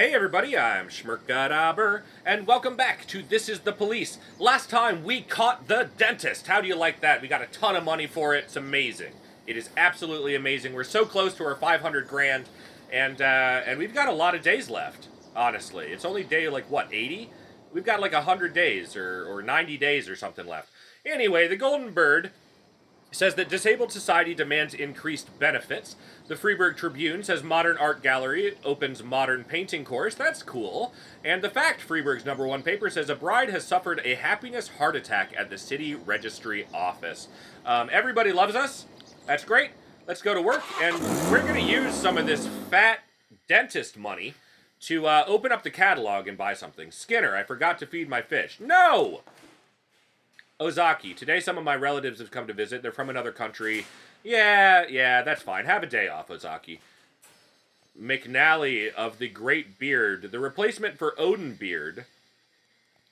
Hey everybody, I'm schmerkadabur, and welcome back to This Is the Police. Last time we caught the dentist. How do you like that? We got a ton of money for it. It's amazing. It is absolutely amazing. We're so close to our 500 grand, and we've got a lot of days left, honestly. It's only day, like, what, 80? We've got like 100 days or 90 days or something left. Anyway, the Golden Bird says that disabled society demands increased benefits. The Freeburg Tribune says modern art gallery opens modern painting course. That's cool. And the Fact, Freeburg's #1 paper, says a bride has suffered a happiness heart attack at the city registry office. Everybody loves us. That's great. Let's go to work, and we're going to use some of this fat dentist money to open up the catalog and buy something. Skinner, I forgot to feed my fish. No! Ozaki, today some of my relatives have come to visit. They're from another country. Yeah, that's fine. Have a day off, Ozaki. McNally of the Great Beard. The replacement for Odin Beard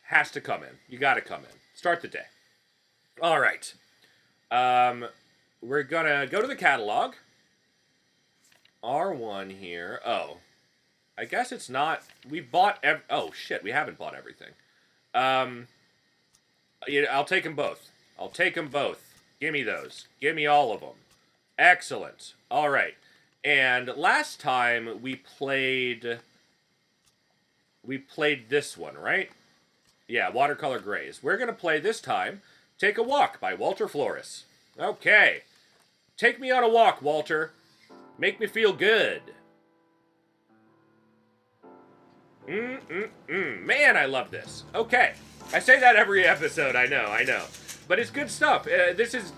has to come in. You gotta come in. Start the day. All right. We're gonna go to the catalog. R1 here. Oh. I guess it's not... We bought... Oh, shit. We haven't bought everything. I'll take them both. I'll take them both. Give me those. Give me all of them. Excellent. All right. And last time we played this one, right? Yeah, Watercolor Grays. We're going to play this time Take a Walk by Walter Flores. Okay. Take me on a walk, Walter. Make me feel good. Man, I love this. Okay. I say that every episode, I know. But it's good stuff. This is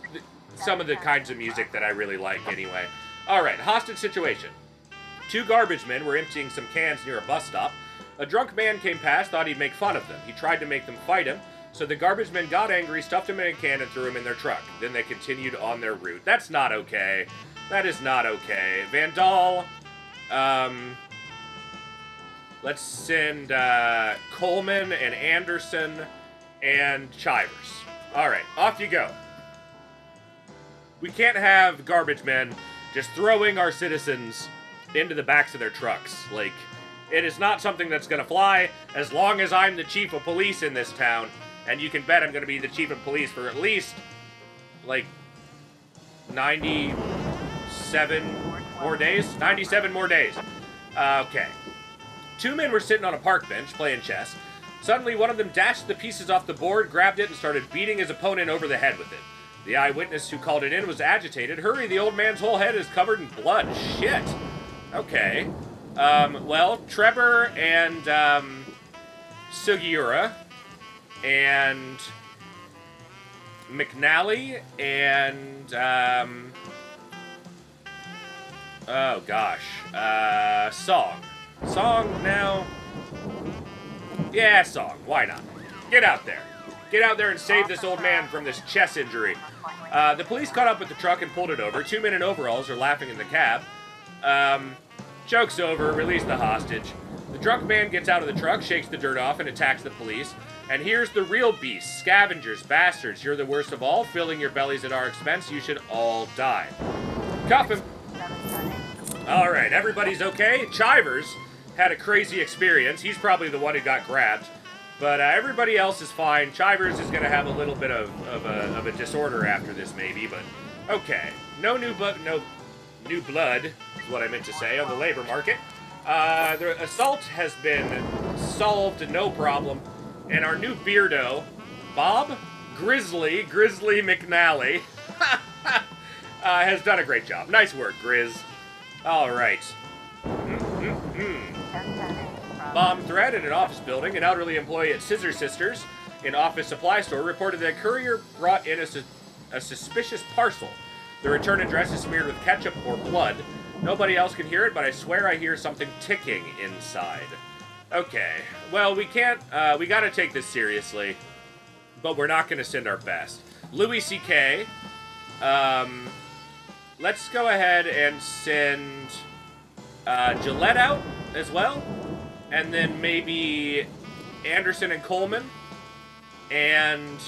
some of the kinds of music that I really like anyway. Alright, hostage situation. Two garbage men were emptying some cans near a bus stop. A drunk man came past, thought he'd make fun of them. He tried to make them fight him, so the garbage men got angry, stuffed him in a can, and threw him in their truck. Then they continued on their route. That's not okay. That is not okay. Vandal, let's send Coleman and Anderson and Chivers. Alright, off you go. We can't have garbage men just throwing our citizens into the backs of their trucks. Like, it is not something that's going to fly as long as I'm the chief of police in this town. And you can bet I'm going to be the chief of police for at least, like, 97 more days? 97 more days. Okay. Two men were sitting on a park bench playing chess. Suddenly, one of them dashed the pieces off the board, grabbed it, and started beating his opponent over the head with it. The eyewitness who called it in was agitated. Hurry, the old man's whole head is covered in blood. Shit. Okay. Well, Trevor and, Sugiura and McNally and, oh gosh. Song. Song now. Yeah, Song. Why not? Get out there. Get out there and save this old man from this chest injury. The police caught up with the truck and pulled it over. Two men in overalls are laughing in the cab. Joke's over. Release the hostage. The drunk man gets out of the truck, shakes the dirt off, and attacks the police. And here's the real beast. Scavengers, bastards. You're the worst of all. Filling your bellies at our expense. You should all die. Cuff him. All right, everybody's okay. Chivers had a crazy experience. He's probably the one who got grabbed. But everybody else is fine. Chivers is going to have a little bit of a disorder after this, maybe. But okay, no new blood is what I meant to say on the labor market. The assault has been solved, no problem. And our new beardo, Bob Grizzly McNally, has done a great job. Nice work, Grizz. All right. Bomb threat in an office building. An elderly employee at Scissor Sisters, an office supply store, reported that a courier brought in a suspicious parcel. The return address is smeared with ketchup or blood. Nobody else can hear it, but I swear I hear something ticking inside. Okay. Well, we can't... we gotta take this seriously, but we're not gonna send our best. Louis C.K. Let's go ahead and send Gillette out as well. And then maybe Anderson and Coleman. And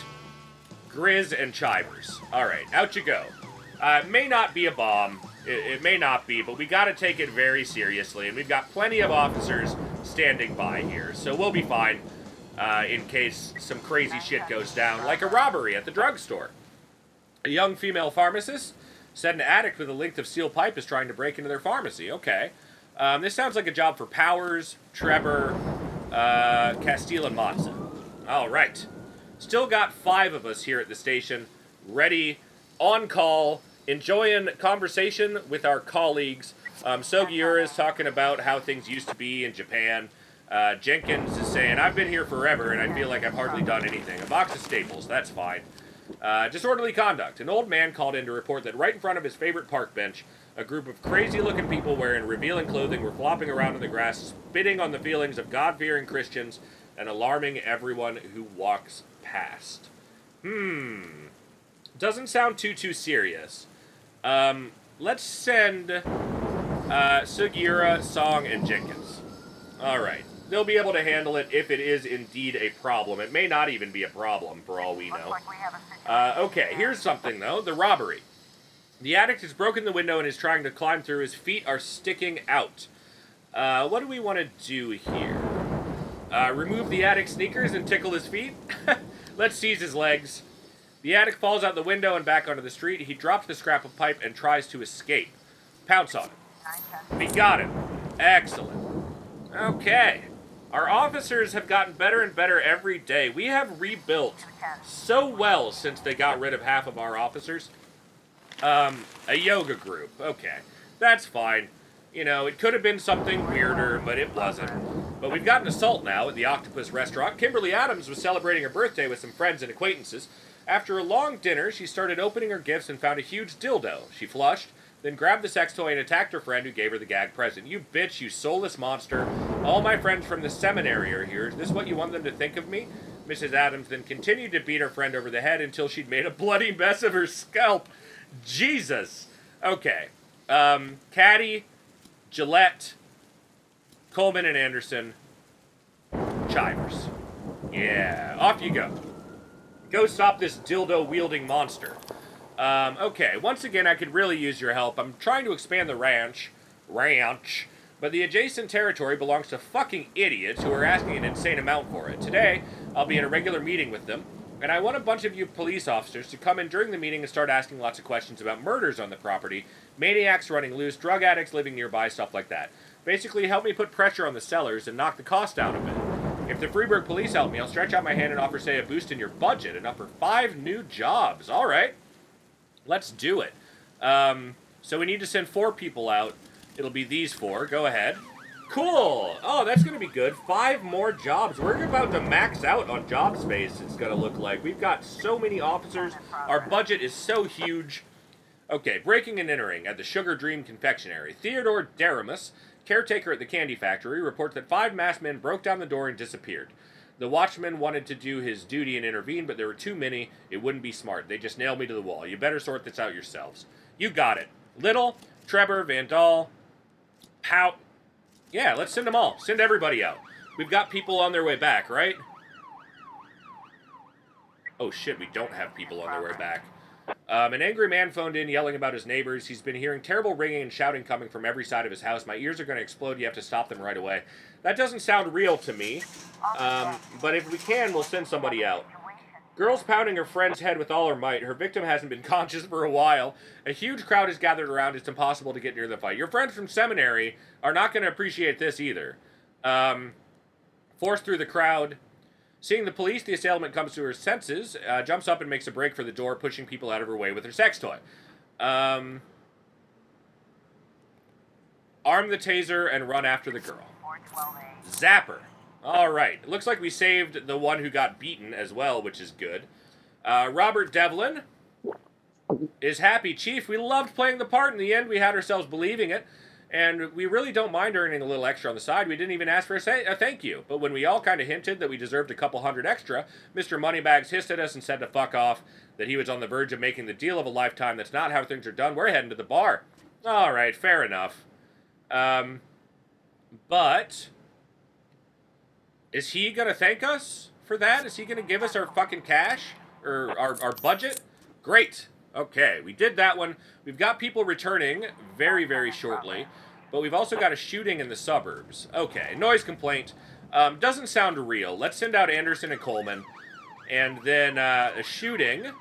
Grizz and Chivers. Alright, out you go. It may not be a bomb. It may not be, but we got to take it very seriously, and we've got plenty of officers standing by here, so we'll be fine in case some crazy shit goes down, like a robbery at the drugstore. A young female pharmacist said an addict with a length of steel pipe is trying to break into their pharmacy. Okay. This sounds like a job for Powers, Trevor, Castile, and Matza. All right. Still got 5 of us here at the station, ready, on call, enjoying conversation with our colleagues. Sogiura is talking about how things used to be in Japan. Jenkins is saying, I've been here forever and I feel like I've hardly done anything. A box of staples, that's fine. Disorderly conduct. An old man called in to report that right in front of his favorite park bench, a group of crazy-looking people wearing revealing clothing were flopping around in the grass, spitting on the feelings of God-fearing Christians and alarming everyone who walks past. Doesn't sound too serious. Let's send Sugiura, Song, and Jenkins. Alright. They'll be able to handle it if it is indeed a problem. It may not even be a problem, for all we know. Okay, here's something, though. The robbery. The addict has broken the window and is trying to climb through. His feet are sticking out. What do we want to do here? Remove the addict's sneakers and tickle his feet? Let's seize his legs. The addict falls out the window and back onto the street. He drops the scrap of pipe and tries to escape. Pounce on him. We got him. Excellent. Okay. Our officers have gotten better and better every day. We have rebuilt so well since they got rid of half of our officers. A yoga group. Okay. That's fine. You know, it could have been something weirder, but it wasn't. But we've got an assault now at the Octopus Restaurant. Kimberly Adams was celebrating her birthday with some friends and acquaintances. After a long dinner, she started opening her gifts and found a huge dildo. She flushed, then grabbed the sex toy and attacked her friend who gave her the gag present. You bitch, you soulless monster. All my friends from the seminary are here. Is this what you want them to think of me? Mrs. Adams then continued to beat her friend over the head until she'd made a bloody mess of her scalp. Jesus. Okay. Caddy, Gillette, Coleman and Anderson, Chivers. Yeah, off you go. Go stop this dildo-wielding monster. Okay, once again, I could really use your help. I'm trying to expand the ranch, but the adjacent territory belongs to fucking idiots who are asking an insane amount for it. Today, I'll be in a regular meeting with them, and I want a bunch of you police officers to come in during the meeting and start asking lots of questions about murders on the property, maniacs running loose, drug addicts living nearby, stuff like that. Basically, help me put pressure on the sellers and knock the cost down a bit. If the Freeburg police help me, I'll stretch out my hand and offer, say, a boost in your budget, enough for 5 new jobs. All right. Let's do it. So we need to send 4 people out. It'll be these 4. Go ahead. Cool. Oh, that's going to be good. 5 more jobs. We're about to max out on job space, it's going to look like. We've got so many officers. Our budget is so huge. Okay, breaking and entering at the Sugar Dream Confectionery. Theodore Deramus, caretaker at the candy factory, reports that 5 masked men broke down the door and disappeared. The watchman wanted to do his duty and intervene, but there were too many. It wouldn't be smart. They just nailed me to the wall. You better sort this out yourselves. You got it. Little, Trevor, Vandal, Pout. Yeah, let's send them all. Send everybody out. We've got people on their way back, right? Oh shit, we don't have people on their way back. An angry man phoned in yelling about his neighbors. He's been hearing terrible ringing and shouting coming from every side of his house. My ears are going to explode. You have to stop them right away. That doesn't sound real to me. But if we can, we'll send somebody out. Girl's pounding her friend's head with all her might. Her victim hasn't been conscious for a while. A huge crowd is gathered around. It's impossible to get near the fight. Your friends from seminary are not going to appreciate this either. Forced through the crowd. Seeing the police, the assailant comes to her senses, jumps up and makes a break for the door, pushing people out of her way with her sex toy. Arm the taser and run after the girl. Zapper. Alright, it looks like we saved the one who got beaten as well, which is good. Robert Devlin is happy. Chief, we loved playing the part. In the end, we had ourselves believing it. And we really don't mind earning a little extra on the side. We didn't even ask for a thank you. But when we all kind of hinted that we deserved a couple hundred extra, Mr. Moneybags hissed at us and said to fuck off, that he was on the verge of making the deal of a lifetime. That's not how things are done. We're heading to the bar. All right, fair enough. But is he going to thank us for that? Is he going to give us our fucking cash? Or our budget? Great. Okay, we did that one. We've got people returning very, very shortly, but we've also got a shooting in the suburbs. Okay, noise complaint. Doesn't sound real. Let's send out Anderson and Coleman. And then a shooting.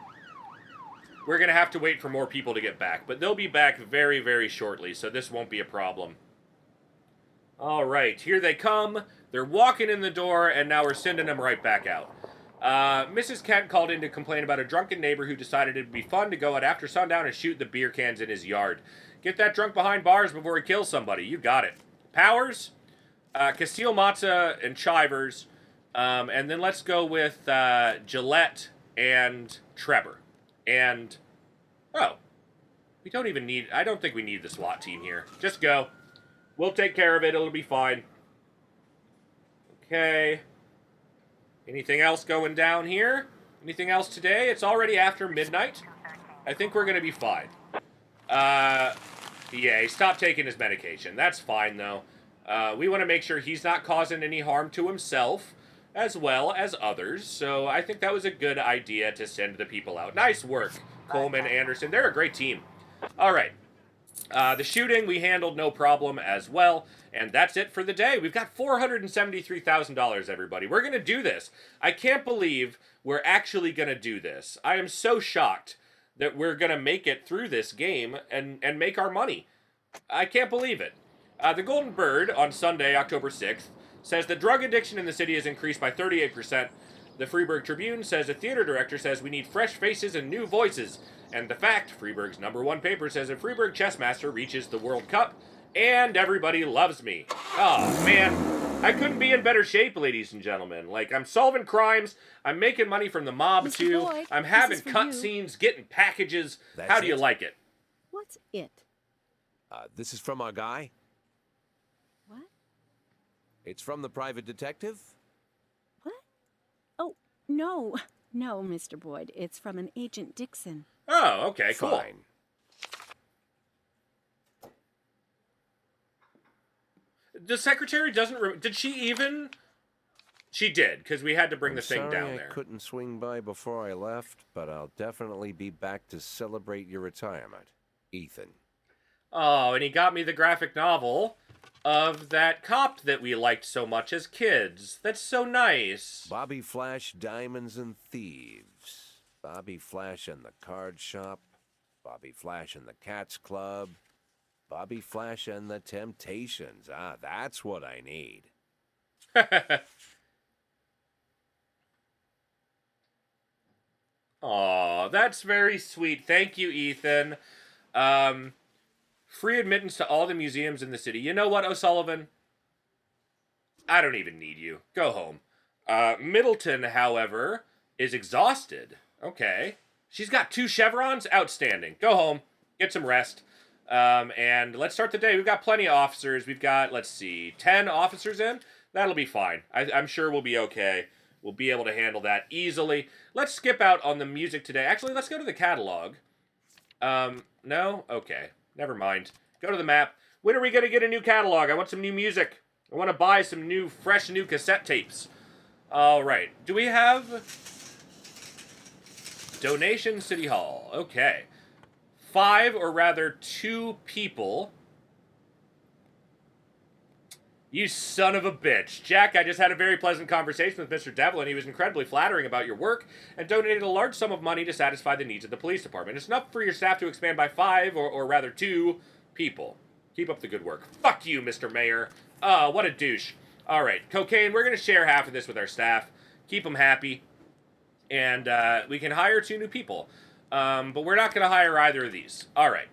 We're going to have to wait for more people to get back, but they'll be back very, very shortly, so this won't be a problem. All right, here they come. They're walking in the door, and now we're sending them right back out. Mrs. Kent called in to complain about a drunken neighbor who decided it'd be fun to go out after sundown and shoot the beer cans in his yard. Get that drunk behind bars before he kills somebody. You got it. Powers, Castile Matza, and Chivers. And then let's go with Gillette and Trevor. And, oh, we don't even need, I don't think we need the SWAT team here. Just go. We'll take care of it. It'll be fine. Okay. Anything else going down here? Anything else today? It's already after midnight. I think we're going to be fine. Yeah, he stopped taking his medication. That's fine, though. We want to make sure he's not causing any harm to himself as well as others. So I think that was a good idea to send the people out. Nice work, Coleman, Anderson. They're a great team. All right. The shooting we handled no problem as well. And that's it for the day. We've got $473,000, everybody. We're going to do this. I can't believe we're actually going to do this. I am so shocked that we're going to make it through this game and make our money. I can't believe it. The Golden Bird on Sunday, October 6th, says the drug addiction in the city has increased by 38%. The Freeburg Tribune says a theater director says we need fresh faces and new voices. And The Fact, Freeburg's #1 paper, says a Freeburg chess master reaches the World Cup. And everybody loves me. Oh, man. I couldn't be in better shape, ladies and gentlemen. Like, I'm solving crimes. I'm making money from the mob, Mr. too. Boyd, I'm having this is for cutscenes, getting packages. That's How do you it? like it? What's it? This is from our guy. What? It's from the private detective. What? Oh, no. No, Mr. Boyd. It's from an Agent Dixon. Oh, okay, cool. Fine. The secretary doesn't... Did she even... She did, because we had to bring the thing Sorry down there. I couldn't swing by before I left, but I'll definitely be back to celebrate your retirement, Ethan. Oh, and he got me the graphic novel of that cop that we liked so much as kids. That's so nice. Bobby Flash, Diamonds and Thieves. Bobby Flash and the Card Shop. Bobby Flash and the Cats Club. Bobby Flash and the Temptations. Ah, that's what I need. Aw, that's very sweet. Thank you, Ethan. Free admittance to all the museums in the city. You know what, O'Sullivan? I don't even need you. Go home. Middleton, however, is exhausted. Okay. She's got 2 chevrons? Outstanding. Go home. Get some rest. And let's start the day. We've got plenty of officers. We've got, let's see, 10 officers in. That'll be fine. I'm sure we'll be okay. We'll be able to handle that easily. Let's skip out on the music today. Actually, let's go to the catalog. No? Okay. Never mind. Go to the map. When are we going to get a new catalog? I want some new music. I want to buy some new, fresh new cassette tapes. All right. Do we have... Donation City Hall. Okay. 5, or rather 2 people. You son of a bitch. Jack, I just had a very pleasant conversation with Mr. Devlin. He was incredibly flattering about your work and donated a large sum of money to satisfy the needs of the police department. It's enough for your staff to expand by 5, or rather 2 people. Keep up the good work. Fuck you, Mr. Mayor. What a douche. All right, cocaine, we're going to share half of this with our staff. Keep them happy. And we can hire 2 new people. But we're not going to hire either of these. All right.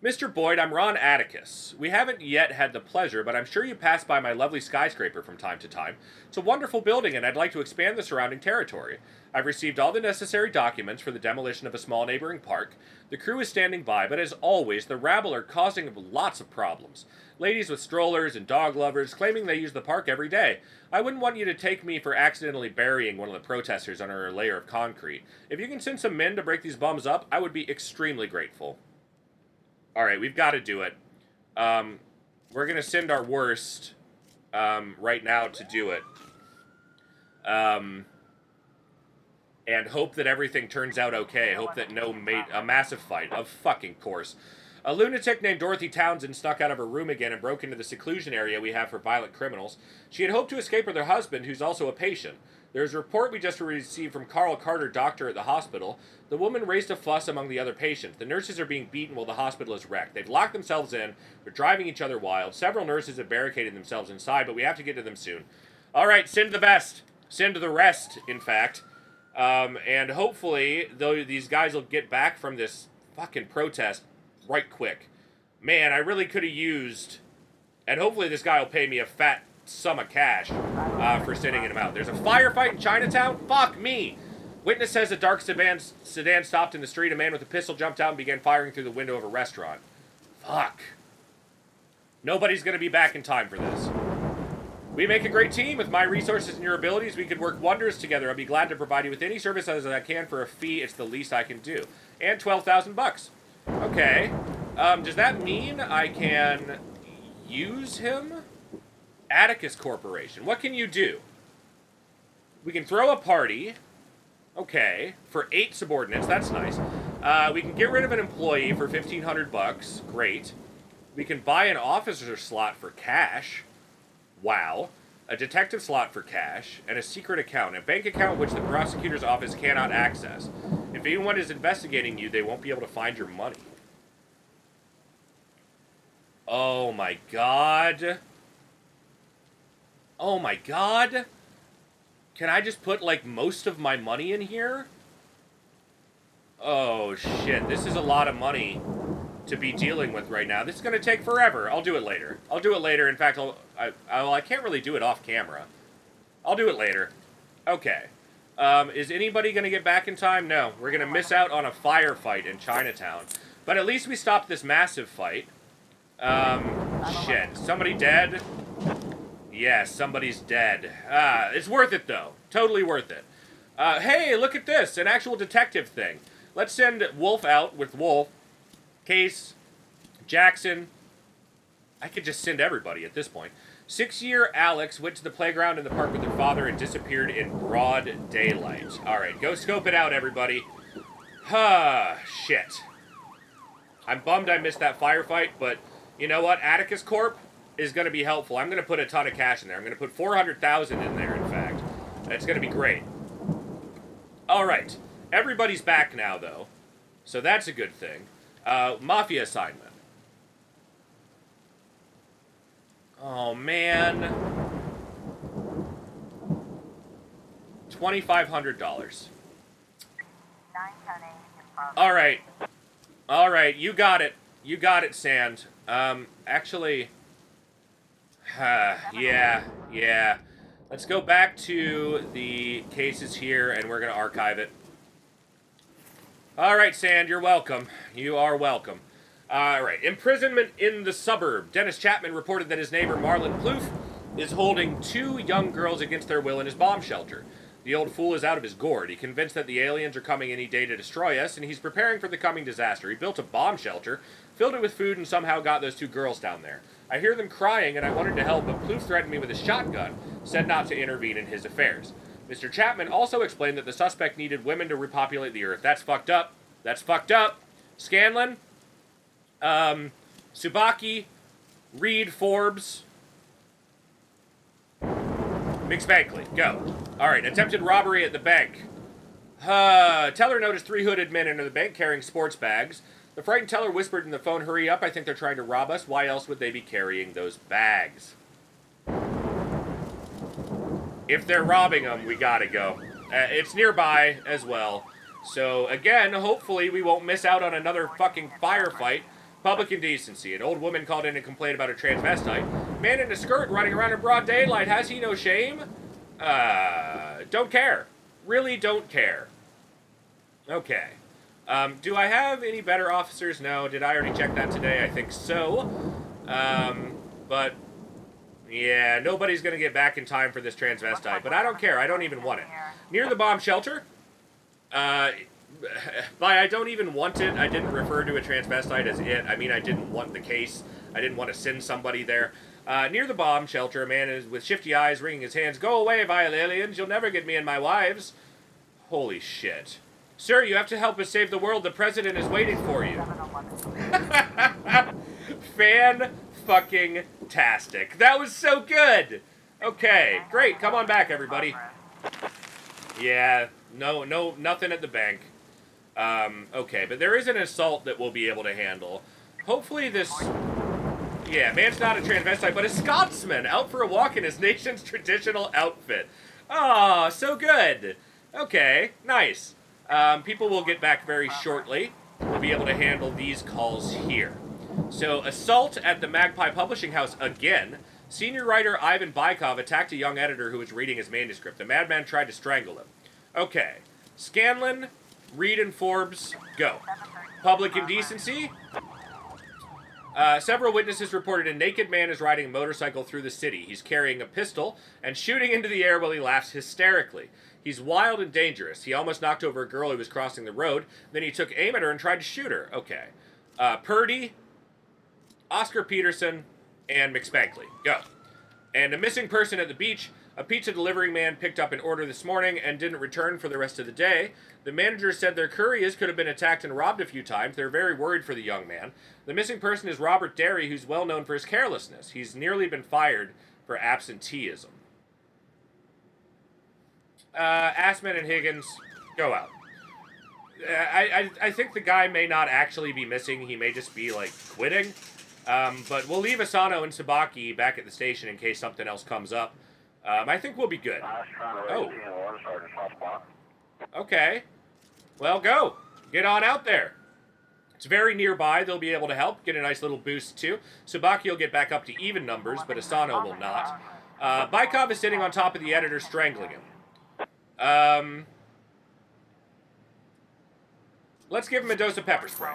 Mr. Boyd, I'm Ron Atticus. We haven't yet had the pleasure, but I'm sure you pass by my lovely skyscraper from time to time. It's a wonderful building, and I'd like to expand the surrounding territory. I've received all the necessary documents for the demolition of a small neighboring park. The crew is standing by, but as always, the rabble are causing lots of problems. Ladies with strollers and dog lovers claiming they use the park every day. I wouldn't want you to take me for accidentally burying one of the protesters under a layer of concrete. If you can send some men to break these bums up, I would be extremely grateful. Alright, we've got to do it. We're going to send our worst right now to do it. and hope that everything turns out okay. Hope that a massive fight, of fucking course. A lunatic named Dorothy Townsend snuck out of her room again and broke into the seclusion area we have for violent criminals. She had hoped to escape with her husband, who's also a patient. There's a report we just received from Carl Carter, doctor at the hospital. The woman raised a fuss among the other patients. The nurses are being beaten while the hospital is wrecked. They've locked themselves in. They're driving each other wild. Several nurses have barricaded themselves inside, but we have to get to them soon. All right, send the best. Send the rest, in fact. And hopefully, though, these guys will get back from this fucking protest right quick. Man, I really could have used... And hopefully this guy will pay me a fat sum of cash for sending him out. There's a firefight in Chinatown? Fuck me! Witness says a dark sedan stopped in the street. A man with a pistol jumped out and began firing through the window of a restaurant. Fuck. Nobody's gonna be back in time for this. We make a great team. With my resources and your abilities, we could work wonders together. I'll be glad to provide you with any service as I can for a fee. It's the least I can do. And 12,000 bucks. Okay. Does that mean I can use him? Atticus Corporation. What can you do? We can throw a party. Okay. For 8 subordinates. That's nice. We can get rid of an employee for 1,500 bucks. Great. We can buy an officer slot for cash. Wow. A detective slot for cash. And a secret account. A bank account which the prosecutor's office cannot access. If anyone is investigating you, they won't be able to find your money. Oh my god. Oh my god. Can I just put, like, most of my money in here? Oh shit, this is a lot of money to be dealing with right now. This is going to take forever. I'll do it later. I'll do it later. In fact, I can't really do it off camera. I'll do it later. Okay. Is anybody going to get back in time? No. We're going to miss out on a firefight in Chinatown. But at least we stopped this massive fight. Shit. Somebody dead? Yes, somebody's dead. It's worth it, though. Totally worth it. Hey, look at this. An actual detective thing. Let's send Wolf out with Wolf. Case. Jackson. I could just send everybody at this point. 6-year Alex went to the playground in the park with her father and disappeared in broad daylight. Alright, go scope it out, everybody. Shit. I'm bummed I missed that firefight, but you know what? Atticus Corp is going to be helpful. I'm going to put a ton of cash in there. I'm going to put 400,000 in there, in fact. That's going to be great. Alright. Everybody's back now, though. So that's a good thing. Mafia assignment. Oh, man. $2,500. Alright. Alright, you got it. You got it, Sand. Actually... yeah. Let's go back to the cases here, and we're going to archive it. Alright, Sand, you're welcome. You are welcome. Alright, imprisonment in the suburb. Dennis Chapman reported that his neighbor Marlon Plouffe is holding 2 young girls against their will in his bomb shelter. The old fool is out of his gourd. He's convinced that the aliens are coming any day to destroy us, and he's preparing for the coming disaster. He built a bomb shelter, filled it with food, and somehow got those 2 girls down there. I hear them crying, and I wanted to help, but Plouffe threatened me with a shotgun, said not to intervene in his affairs. Mr. Chapman also explained that the suspect needed women to repopulate the earth. That's fucked up. That's fucked up. Scanlon, Subaki, Reed, Forbes, McSpankley, go. Alright, attempted robbery at the bank. Teller noticed 3 hooded men enter the bank carrying sports bags. The frightened teller whispered in the phone, "Hurry up, I think they're trying to rob us. Why else would they be carrying those bags?" If they're robbing them, we gotta go. It's nearby as well. So, again, hopefully we won't miss out on another fucking firefight. Public indecency. An old woman called in and complained about a transvestite. Man in a skirt running around in broad daylight. Has he no shame? Don't care. Really don't care. Okay. Do I have any better officers? No. Did I already check that today? I think so. But... yeah, nobody's going to get back in time for this transvestite, but I don't care. I don't even want it. Near the bomb shelter. By I don't even want it, I didn't refer to a transvestite as it. I mean, I didn't want the case. I didn't want to send somebody there. Near the bomb shelter, a man is with shifty eyes, wringing his hands. "Go away, vile aliens. You'll never get me and my wives." Holy shit. Sir, you have to help us save the world. The president is waiting for you. Fan-fucking-tastic. That was so good. Okay, great. Come on back, everybody. Yeah, nothing at the bank. Okay, but there is an assault that we'll be able to handle. Hopefully this... Yeah, man's not a transvestite, but a Scotsman out for a walk in his nation's traditional outfit. Oh, so good. Okay, nice. People will get back very shortly. We'll be able to handle these calls here. So, assault at the Magpie Publishing House again. Senior writer Ivan Bykov attacked a young editor who was reading his manuscript. The madman tried to strangle him. Okay. Scanlon, Reed, and Forbes, go. Public indecency. Several witnesses reported a naked man is riding a motorcycle through the city. He's carrying a pistol and shooting into the air while he laughs hysterically. He's wild and dangerous. He almost knocked over a girl who was crossing the road. Then he took aim at her and tried to shoot her. Okay. Purdy, Oscar Peterson, and McSpankley. Go. And a missing person at the beach. A pizza delivery man picked up an order this morning and didn't return for the rest of the day. The manager said their couriers could have been attacked and robbed a few times. They're very worried for the young man. The missing person is Robert Derry, who's well known for his carelessness. He's nearly been fired for absenteeism. Assman and Higgins, go out. I think the guy may not actually be missing. He may just be, like, quitting. But we'll leave Asano and Sabaki back at the station in case something else comes up. I think we'll be good. Oh. Okay. Well, go. Get on out there. It's very nearby. They'll be able to help. Get a nice little boost, too. Sabaki will get back up to even numbers, but Asano will not. Bykov is sitting on top of the editor, strangling him. Let's give him a dose of pepper spray.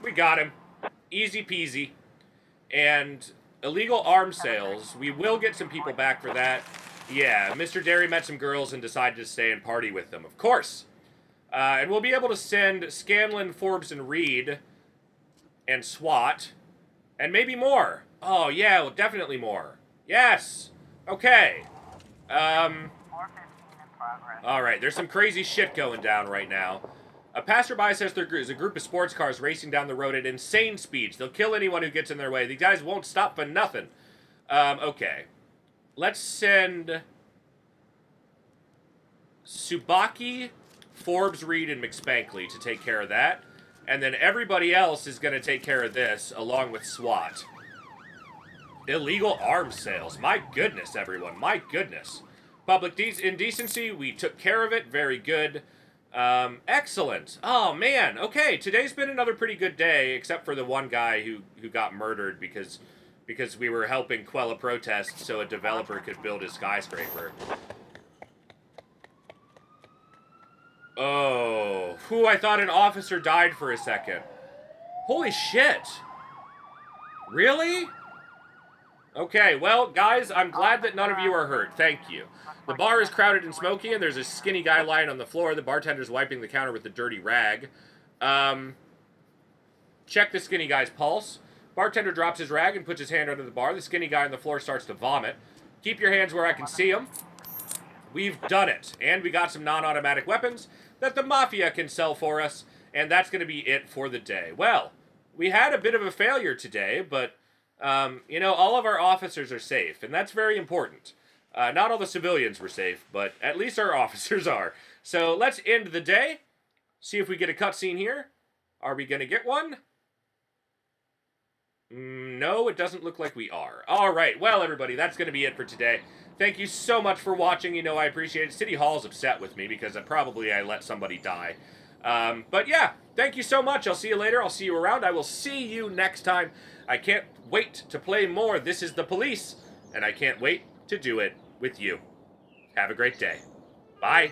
We got him. Easy peasy. And illegal arms sales, we will get some people back for that. Yeah, Mr. Derry met some girls and decided to stay and party with them, of course. And we'll be able to send Scanlon, Forbes, and Reed, and SWAT, and maybe more. Oh, yeah, well, definitely more. Yes! Okay. Alright, there's some crazy shit going down right now. A passerby says there's a group of sports cars racing down the road at insane speeds. They'll kill anyone who gets in their way. These guys won't stop for nothing. Okay. Let's send Subaki, Forbes, Reed, and McSpankley to take care of that. And then everybody else is going to take care of this, along with SWAT. Illegal arms sales. My goodness, everyone. My goodness. Public indecency, we took care of it. Very good. Excellent. Oh, man. Okay, today's been another pretty good day, except for the one guy who got murdered because we were helping quell a protest so a developer could build his skyscraper. Oh. Whew, I thought an officer died for a second. Holy shit. Really? Okay, well, guys, I'm glad that none of you are hurt. Thank you. The bar is crowded and smoky, and there's a skinny guy lying on the floor. The bartender's wiping the counter with a dirty rag. Check the skinny guy's pulse. Bartender drops his rag and puts his hand under the bar. The skinny guy on the floor starts to vomit. Keep your hands where I can see them. We've done it. And we got some non-automatic weapons that the Mafia can sell for us. And that's going to be it for the day. Well, we had a bit of a failure today, but, you know, all of our officers are safe. And that's very important. Not all the civilians were safe, but at least our officers are. So let's end the day. See if we get a cutscene here. Are we going to get one? No, it doesn't look like we are. All right, well, everybody, that's going to be it for today. Thank you so much for watching. You know, I appreciate it. City Hall's upset with me because I let somebody die. But yeah, thank you so much. I'll see you later. I'll see you around. I will see you next time. I can't wait to play more This Is the Police, and I can't wait to do it with you. Have a great day. Bye.